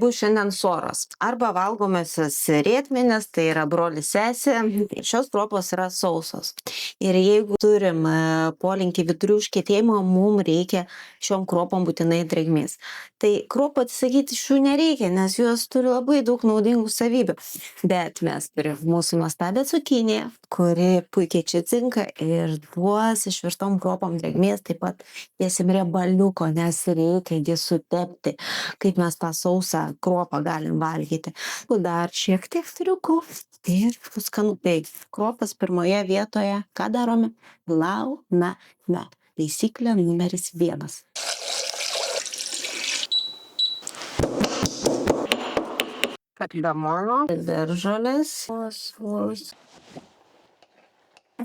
bus šiandien soros. Arba valgomosios rietmenės, tai yra brolis sesė. Šios kruopos yra sausos. Ir jeigu turim polinkį vidurių užkietėjimo, mums reikia šiom kruopom būtinai drėgmės. Tai kruopų atsisakyti iš jų nereikia, nes jos turi labai daug naudingų savybių. Bet mes turim mūsų nuostabią cukiniją, kuri puikiai čia cinka ir duos išvirtom kruopom drėgmės, taip pat dėsim riebaliuko, nes reikia jį sutepti, kaip mes tą sausą kruopą galim valgyti. Dar šiek tiek triukų ir skanu. Tai kruopas pirmoje vietoje, ką darome? Plauname. Taisyklė numeris 1. Kardamono, beržolės.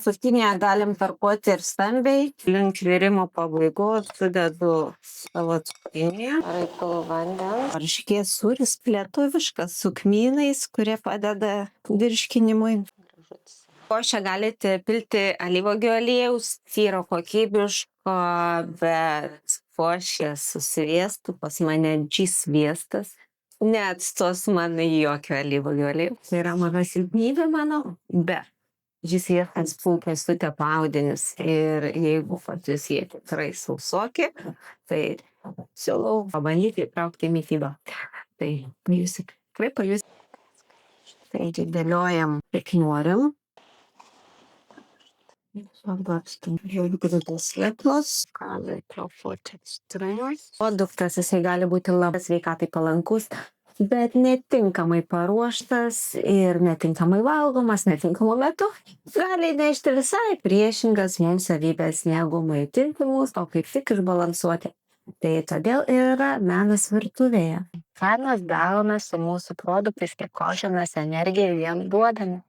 Cukinėje galim tarkuoti ir stambiai. Link virimo pabaigos sudedu savo cukiniją. Raipau vandens. Varškės sūris lietuviškas su kmynais, kurie padeda virškinimui. Košę galite pilti alyvuogių aliejaus, tyro kokybiško, bet košė su sviestu, pas mane sviestas. Neatstos man jokio alyvuogių aliejaus. Tai yra mano silpnybė, manau, bet sviestas puikiai sutepa audinius ir jeigu patys jie tikrai sausoki, tai siūlau pabandyti įtraukti į mitybą. Tai pajusit, tikrai pajusit. Tai dėliojam, kiek norim. Pabarstam grūdus lietlos, kalai truputį citrinos. Produktas jisai gali būti labai sveikatai palankus, bet netinkamai paruoštas ir netinkamai valgomas, netinkamu metu gali nešti visai priešingas mums savybės negu maitinti mus, o kaip tik išbalansuoti. Tai todėl yra menas virtuvėje. Ką mes darome su mūsų produktais, kiek košę mes energiją jiem duodame.